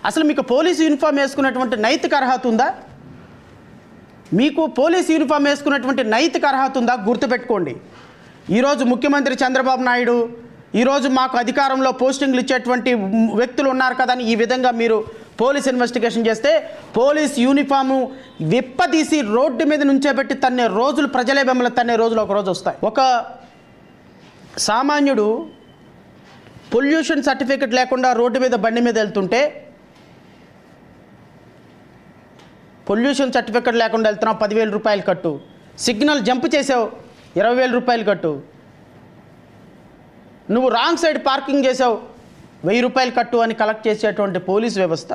అసలు మీకు police uniform వేసుకున్నటువంటి నైతిక అర్హత ఉందా? మీకు పోలీసు యూనిఫామ్ వేసుకున్నటువంటి నైతిక అర్హత ఉందా? గుర్తుపెట్టుకోండి. ఈరోజు ముఖ్యమంత్రి చంద్రబాబు నాయుడు ఈరోజు మాకు అధికారంలో పోస్టింగ్లు ఇచ్చేటువంటి వ్యక్తులు ఉన్నారు కదా అని ఈ విధంగా మీరు పోలీస్ ఇన్వెస్టిగేషన్ చేస్తే పోలీస్ యూనిఫాము విప్పదీసి రోడ్డు మీద నుంచేబెట్టి తన్నే రోజులు, ప్రజలే మిమ్మల్ని తన్నే రోజులు ఒకరోజు వస్తాయి. ఒక సామాన్యుడు పొల్యూషన్ సర్టిఫికెట్ లేకుండా రోడ్డు మీద బండి మీద వెళ్తుంటే, పొల్యూషన్ సర్టిఫికెట్ లేకుండా వెళ్తున్నావు 10,000 రూపాయలు కట్టు, సిగ్నల్ జంప్ చేసావు 20,000 రూపాయలు కట్టు, నువ్వు రాంగ్ సైడ్ పార్కింగ్ చేసావు 1,000 రూపాయలు కట్టు అని కలెక్ట్ చేసేటువంటి పోలీస్ వ్యవస్థ,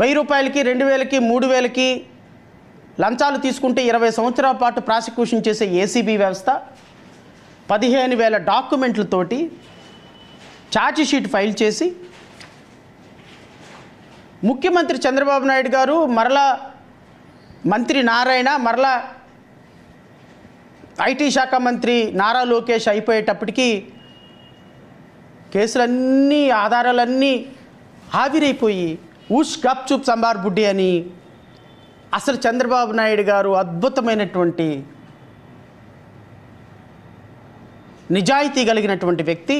1,000 రూపాయలకి 2,000కి 3,000కి లంచాలు తీసుకుంటే 20 సంవత్సరాల పాటు ప్రాసిక్యూషన్ చేసే ఏసీబీ వ్యవస్థ, 15,000 డాక్యుమెంట్లతోటి ఛార్జ్ షీట్ ఫైల్ చేసి ముఖ్యమంత్రి చంద్రబాబు నాయుడు గారు మరలా మంత్రి నారాయణ, మరలా ఐటీ శాఖ మంత్రి నారా లోకేష్ అయిపోయేటప్పటికీ కేసులన్నీ, ఆధారాలన్నీ ఆవిరైపోయి ఊష్ గప్ చూప్ సంబార్ బుడ్డి అని అసలు చంద్రబాబు నాయుడు గారు అద్భుతమైనటువంటి నిజాయితీ కలిగినటువంటి వ్యక్తి.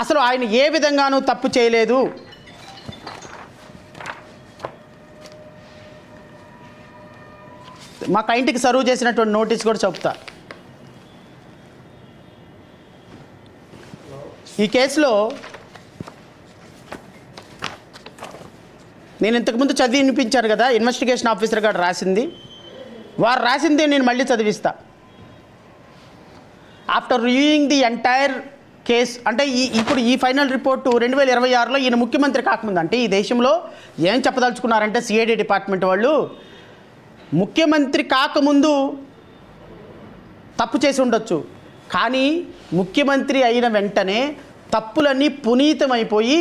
అసలు ఆయన ఏ విధంగానూ తప్పు చేయలేదు. మా క్లయింట్కి సర్వ్ చేసినటువంటి నోటీస్ కూడా చెప్తా. ఈ కేసులో నేను ఇంతకుముందు చదివి వినిపించాను కదా, ఇన్వెస్టిగేషన్ ఆఫీసర్ గారు రాసింది, వారు రాసిందే నేను మళ్ళీ చదివిస్తా. After reviewing the entire case, అంటే ఇప్పుడు ఈ ఫైనల్ రిపోర్టు 2026లో ఈయన ముఖ్యమంత్రి కాకముందు, అంటే ఈ దేశంలో ఏం చెప్పదలుచుకున్నారంటే సిఐడి డిపార్ట్మెంట్ వాళ్ళు ముఖ్యమంత్రి కాకముందు తప్పు చేసి ఉండొచ్చు, కానీ ముఖ్యమంత్రి అయిన వెంటనే తప్పులన్నీ పునీతమైపోయి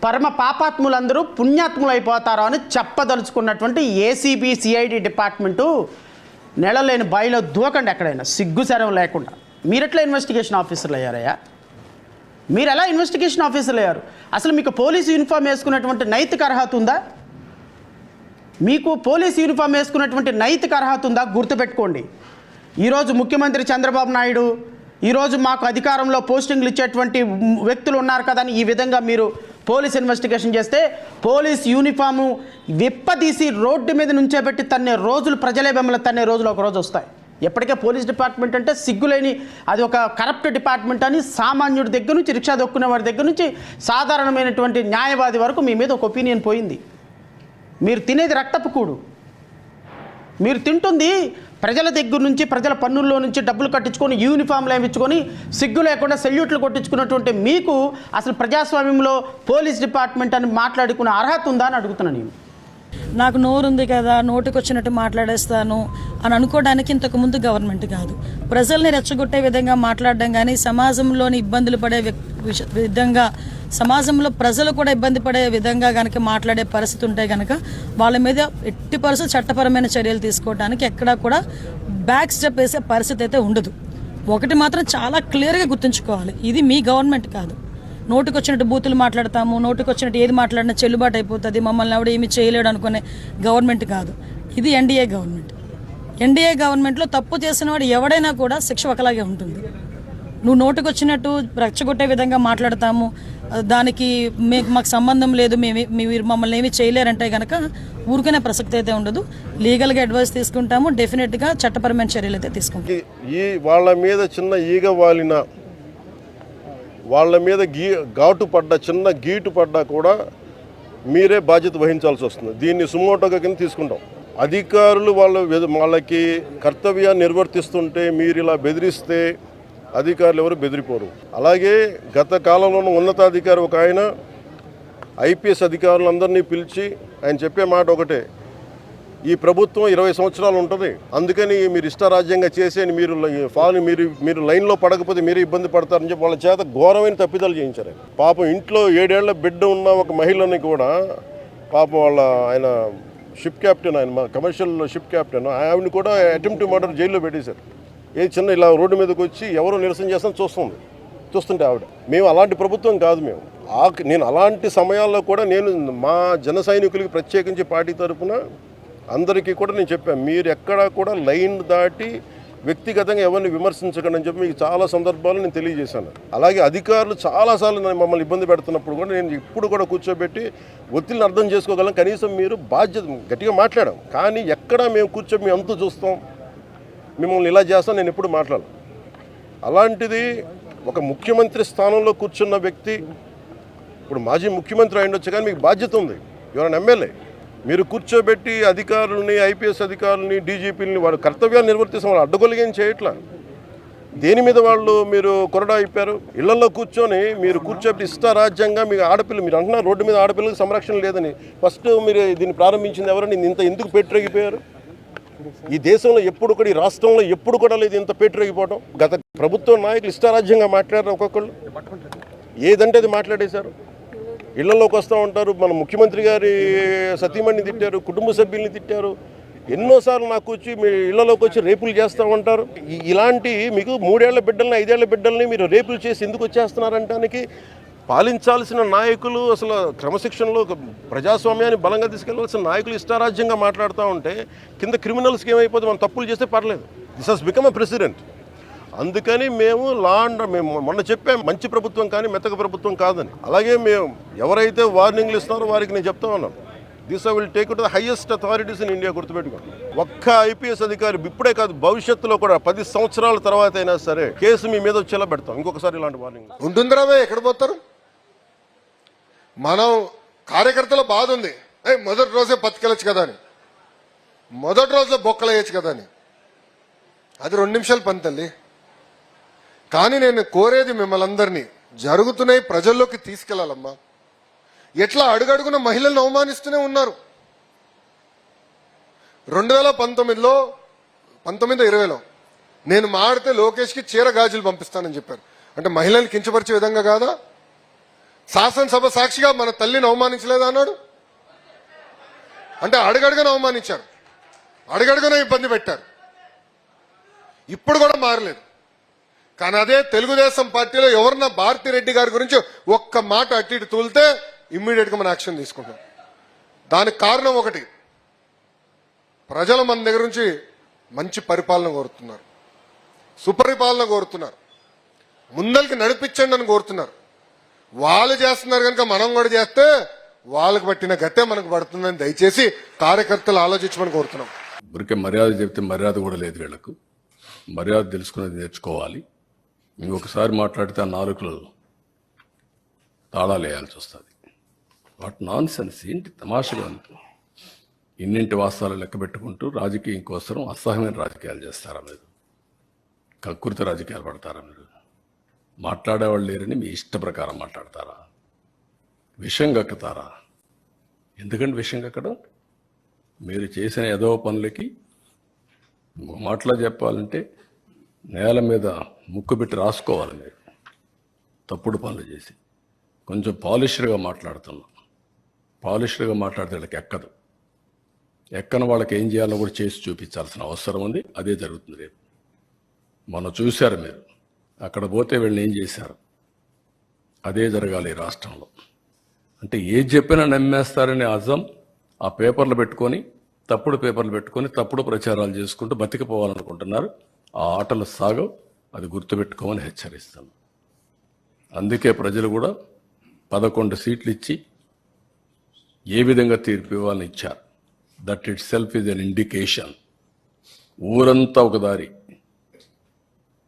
పరమ పాపాత్ములందరూ పుణ్యాత్ములు అయిపోతారు అని చెప్పదలుచుకున్నటువంటి ఏసీబీ సిఐడి డిపార్ట్మెంటు నెలలేని బాయిలో దూకండి ఎక్కడైనా సిగ్గుశరం లేకుండా. మీరెట్లా ఇన్వెస్టిగేషన్ ఆఫీసర్లు అయ్యారయ్యా? మీరు ఎలా ఇన్వెస్టిగేషన్ ఆఫీసర్లు అయ్యారు? అసలు మీకు పోలీసు యూనిఫామ్ వేసుకున్నటువంటి నైతిక అర్హత ఉందా? మీకు పోలీసు యూనిఫామ్ వేసుకున్నటువంటి నైతిక అర్హత ఉందా? గుర్తుపెట్టుకోండి. ఈరోజు ముఖ్యమంత్రి చంద్రబాబు నాయుడు ఈరోజు మాకు అధికారంలో పోస్టింగ్లు ఇచ్చేటువంటి వ్యక్తులు ఉన్నారు కదా అని ఈ విధంగా మీరు పోలీస్ ఇన్వెస్టిగేషన్ చేస్తే పోలీస్ యూనిఫాము విప్పదీసి రోడ్డు మీద నుంచేబెట్టి తన్నే రోజులు, ప్రజలే మిమ్మల్ని తన్నే రోజులు ఒకరోజు వస్తాయి. ఎప్పటికే పోలీస్ డిపార్ట్మెంట్ అంటే సిగ్గులేని, అది ఒక కరప్ట్ డిపార్ట్మెంట్ అని సామాన్యుడి దగ్గర నుంచి, రిక్షా దొక్కునే వారి దగ్గర నుంచి సాధారణమైనటువంటి న్యాయవాది వరకు మీ మీద ఒక ఒపీనియన్ పోయింది. మీరు తినేది రక్తపు కూడు, మీరు తింటుంది ప్రజల దగ్గర నుంచి, ప్రజల పన్నుల్లో నుంచి డబ్బులు కట్టించుకొని యూనిఫామ్లు వేయించుకొని సిగ్గు లేకుండా సెల్యూట్లు కొట్టించుకున్నటువంటి మీకు అసలు ప్రజాస్వామ్యంలో పోలీస్ డిపార్ట్మెంట్ అని మాట్లాడుకునే అర్హత ఉందా అని అడుగుతున్నాను నేను. నాకు నోరుంది కదా, నోటికి వచ్చినట్టు మాట్లాడేస్తాను అని అనుకోవడానికి ఇంతకుముందు గవర్నమెంట్ కాదు. ప్రజల్ని రెచ్చగొట్టే విధంగా మాట్లాడడం కానీ, సమాజంలోని ఇబ్బందులు పడే విధంగా, సమాజంలో ప్రజలు కూడా ఇబ్బంది పడే విధంగా కనుక మాట్లాడే పరిస్థితి ఉంటే కనుక వాళ్ళ మీద ఎట్టి పరిస్థితి చట్టపరమైన చర్యలు తీసుకోవడానికి ఎక్కడా కూడా బ్యాక్ స్టెప్ వేసే పరిస్థితి అయితే ఉండదు. ఒకటి మాత్రం చాలా క్లియర్గా గుర్తుంచుకోవాలి, ఇది మీ గవర్నమెంట్ కాదు. నోటికి వచ్చినట్టు బూతులు మాట్లాడతాము, నోటికి వచ్చినట్టు ఏది మాట్లాడినా చెల్లుబాటు అయిపోతుంది, మమ్మల్ని ఎవడు ఏమీ చేయలేడు అనుకునే గవర్నమెంట్ కాదు. ఇది ఎన్డీఏ గవర్నమెంట్. ఎన్డీఏ గవర్నమెంట్లో తప్పు చేసిన వాడు ఎవడైనా కూడా శిక్ష ఒకలాగే ఉంటుంది. నువ్వు నోటికి వచ్చినట్టు రెచ్చగొట్టే విధంగా మాట్లాడతాము, దానికి మాకు సంబంధం లేదు, మీరు మమ్మల్ని ఏమీ చేయలేరంటే కనుక ఊరుకునే ప్రసక్తి అయితే ఉండదు. లీగల్గా అడ్వైస్ తీసుకుంటాము, డెఫినెట్గా చట్టపరమైన చర్యలు అయితే తీసుకుంటాం. వాళ్ళ మీద చిన్న ఈగ వాలిన, వాళ్ళ మీద ఘాటు పడ్డా, చిన్న గీటు పడ్డా కూడా మీరే బాధ్యత వహించాల్సి వస్తుంది. దీన్ని సుమోటోగా కింద తీసుకుంటాం. అధికారులు వాళ్ళకి కర్తవ్యాన్ని నిర్వర్తిస్తుంటే మీరు ఇలా బెదిరిస్తే అధికారులు ఎవరు బెదిరిపోరు. అలాగే గత కాలంలో ఉన్న ఉన్నతాధికారి ఒక ఆయన ఐపీఎస్ అధికారులందరినీ పిలిచి ఆయన చెప్పే మాట ఒకటే, ఈ ప్రభుత్వం 20 సంవత్సరాలు ఉంటుంది, అందుకని మీరు ఇష్టారాజ్యంగా చేసి మీరు లైన్లో పడకపోతే మీరే ఇబ్బంది పడతారని చెప్పి వాళ్ళ చేత ఘోరమైన తప్పిదాలు చేయించారు. పాపం ఇంట్లో 7 ఏళ్ల బిడ్డ ఉన్న ఒక మహిళని కూడా పాపం ఆయన షిప్ క్యాప్టెన్, ఆయన కమర్షియల్ షిప్ క్యాప్టెన్, ఆవిడని కూడా అటెంప్ట్ మర్డర్ జైల్లో పెట్టేశారు. చిన్న ఇలా రోడ్డు మీదకి వచ్చి ఎవరు నిరసన చేస్తాను చూస్తుంది. చూస్తుంటే ఆవిడ. మేము అలాంటి ప్రభుత్వం కాదు. నేను అలాంటి సమయాల్లో కూడా నేను మా జన సైనికులకి ప్రత్యేకించి పార్టీ తరఫున అందరికీ కూడా నేను చెప్పాను, మీరు ఎక్కడా కూడా లైన్ దాటి వ్యక్తిగతంగా ఎవరిని విమర్శించకండి అని చెప్పి మీకు చాలా సందర్భాలు నేను తెలియజేశాను. అలాగే అధికారులు చాలాసార్లు మమ్మల్ని ఇబ్బంది పెడుతున్నప్పుడు కూడా నేను ఇప్పుడు కూడా కూర్చోబెట్టి ఒత్తిడిని అర్థం చేసుకోగలం. కనీసం మీరు బాధ్యత గట్టిగా మాట్లాడాం, కానీ ఎక్కడా మేము కూర్చో మేము అంతు చూస్తాం, మిమ్మల్ని ఇలా చేస్తాం నేను ఎప్పుడు మాట్లాడాలి. అలాంటిది ఒక ముఖ్యమంత్రి స్థానంలో కూర్చున్న వ్యక్తి, ఇప్పుడు మాజీ ముఖ్యమంత్రి అయ్యుండొచ్చు, కానీ మీకు బాధ్యత ఉంది. ఎవరైనా ఎమ్మెల్యే మీరు కూర్చోబెట్టి అధికారులని, ఐపీఎస్ అధికారులని, డీజీపీలని వారు కర్తవ్యాలు నిర్వర్తిస్తాం, వాళ్ళు అడ్డగొలిగేం చేయట్లా. దేని మీద వాళ్ళు మీరు కొరడా అయిపోయారు? ఇళ్లలో కూర్చొని మీరు కూర్చోబెట్టి ఇష్టారాజ్యంగా మీకు ఆడపిల్ల, మీరు అంటున్నారు రోడ్డు మీద ఆడపిల్లలకు సంరక్షణ లేదని. ఫస్ట్ మీరు దీన్ని ప్రారంభించింది ఎవరని? ఇంత ఎందుకు పెట్టిరగిపోయారు? ఈ దేశంలో ఎప్పుడు కూడా, ఈ రాష్ట్రంలో ఎప్పుడు కూడా లేదు ఇంత పెట్టిరగిపోవడం. గత ప్రభుత్వ నాయకులు ఇష్టారాజ్యంగా మాట్లాడారు, ఒక్కొక్కళ్ళు ఏదంటే అది మాట్లాడేశారు. ఇళ్లలోకి వస్తూ ఉంటారు, మన ముఖ్యమంత్రి గారి సతీమణిని తిట్టారు, కుటుంబ సభ్యుల్ని తిట్టారు, ఎన్నోసార్లు నాకు వచ్చి మీ ఇళ్లలోకి వచ్చి రేపులు చేస్తూ ఉంటారు. ఇలాంటి మీకు 3 ఏళ్ల బిడ్డల్ని 5 ఏళ్ల బిడ్డల్ని మీరు రేపులు చేసి ఎందుకు వచ్చేస్తున్నారంటానికి పాలించాల్సిన నాయకులు, అసలు క్రమశిక్షణలో ప్రజాస్వామ్యాన్ని బలంగా తీసుకెళ్లాల్సిన నాయకులు ఇష్టారాజ్యంగా మాట్లాడుతూ ఉంటే కింద క్రిమినల్స్కి ఏమైపోతే మనం తప్పులు చేస్తే పర్లేదు. This has become a president. అందుకని మేము మేము మొన్న చెప్పాం, మంచి ప్రభుత్వం కానీ మెత్తక ప్రభుత్వం కాదని. అలాగే మేము ఎవరైతే వార్నింగ్లు ఇస్తున్నారో వారికి నేను చెప్తా ఉన్నాను, this I will take to the highest authorities in India. గుర్తుపెట్టుకోండి, ఒక్క ఐపీఎస్ అధికారి ఇప్పుడే కాదు, భవిష్యత్తులో కూడా 10 సంవత్సరాల తర్వాత అయినా సరే కేసు మీ మీద వచ్చేలా పెడతాం. ఇంకొకసారి ఇలాంటి వార్నింగ్ ఉంటుందిరావే. ఎక్కడ పోతారు? మనం కార్యకర్తల బాధ ఉంది, మొదటి రోజే బతికెళ్ళచ్చు కదా అని, మొదటి రోజే బొక్కలు వేయచ్చు కదా అని. అది 2 నిమిషాల పని తల్లి. కానీ నేను కోరేది మిమ్మల్ని అందరినీ, జరుగుతున్నాయి ప్రజల్లోకి తీసుకెళ్లాలమ్మా. ఎట్లా అడుగడుగున మహిళలను అవమానిస్తూనే ఉన్నారు. 2019లో 2020లో నేను మాడితే లోకేష్కి చీర గాజులు పంపిస్తానని చెప్పారు. అంటే మహిళల్ని కించపరిచే విధంగా కాదా? శాసనసభ సాక్షిగా మన తల్లిని అవమానించలేదా అన్నాడు. అంటే అడుగడుగున అవమానించారు, అడుగడుగున ఇబ్బంది పెట్టారు. ఇప్పుడు కూడా మారలేదు. కానీ అదే తెలుగుదేశం పార్టీలో ఎవరన్నా భారతిరెడ్డి గారి గురించి ఒక్క మాట అటు ఇటు తూలితే ఇమ్మీడియట్ గా మనం యాక్షన్ తీసుకుంటాం. దానికి కారణం ఒకటి, ప్రజలు మన దగ్గర నుంచి మంచి పరిపాలన కోరుతున్నారు, సుపరిపాలన కోరుతున్నారు, ముందరికి నడిపించండి అని కోరుతున్నారు. వాళ్ళు చేస్తున్నారు కనుక మనం కూడా చేస్తే వాళ్ళకి పట్టిన గతే మనకు పడుతుందని దయచేసి కార్యకర్తలు ఆలోచించమని కోరుతున్నాం. ఊరికే మర్యాద చెప్తే మర్యాద కూడా లేదు వీళ్లకు. మర్యాద తెలుసుకునేది నేర్చుకోవాలి. ఇంకొకసారి మాట్లాడితే ఆ నాలుకలు తాళాలు వేయాల్సి వస్తుంది. వాట్ నాన్ సెన్స్, ఏంటి తమాషగా ఉంది. ఇన్నింటి వాస్తవాలు లెక్క పెట్టుకుంటూ రాజకీయం కోసం అసహ్యమైన రాజకీయాలు చేస్తారా మీరు? కక్కుర్తి రాజకీయాలు పడతారా మీరు? మాట్లాడేవాళ్ళు లేరని మీ ఇష్ట ప్రకారం మాట్లాడతారా? విషం కక్కుతారా? ఎందుకంటే విషం కక్కడం మీరు చేసిన ఏదో పనులకి మాటలో చెప్పాలంటే నేల మీద ముక్కు పెట్టి రాసుకోవాలి. మీరు తప్పుడు పనులు చేసి కొంచెం పాలిష్డ్గా మాట్లాడుతున్నాం. పాలిష్డ్గా మాట్లాడితే వాళ్ళకి ఎక్కదు. ఎక్కని వాళ్ళకి ఏం చేయాలో కూడా చేసి చూపించాల్సిన అవసరం ఉంది. అదే జరుగుతుంది రేపు. మొన్న చూశారు మీరు, అక్కడ పోతే వీళ్ళని ఏం చేశారు, అదే జరగాలి ఈ రాష్ట్రంలో. అంటే ఏది చెప్పినా నమ్మేస్తారనే అజం ఆ పేపర్లు పెట్టుకొని, తప్పుడు పేపర్లు పెట్టుకొని తప్పుడు ప్రచారాలు చేసుకుంటూ బతికిపోవాలనుకుంటున్నారు. ఆ ఆటలు సాగవు, అది గుర్తుపెట్టుకోమని హెచ్చరిస్తాను. అందుకే ప్రజలు కూడా 11 సీట్లు ఇచ్చి ఏ విధంగా తీర్పు ఇవ్వాలని ఇచ్చారు. That it self is an indication. ఊరంతా ఒక దారి,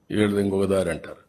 వీళ్ళది ఇంకొక దారి అంటారు.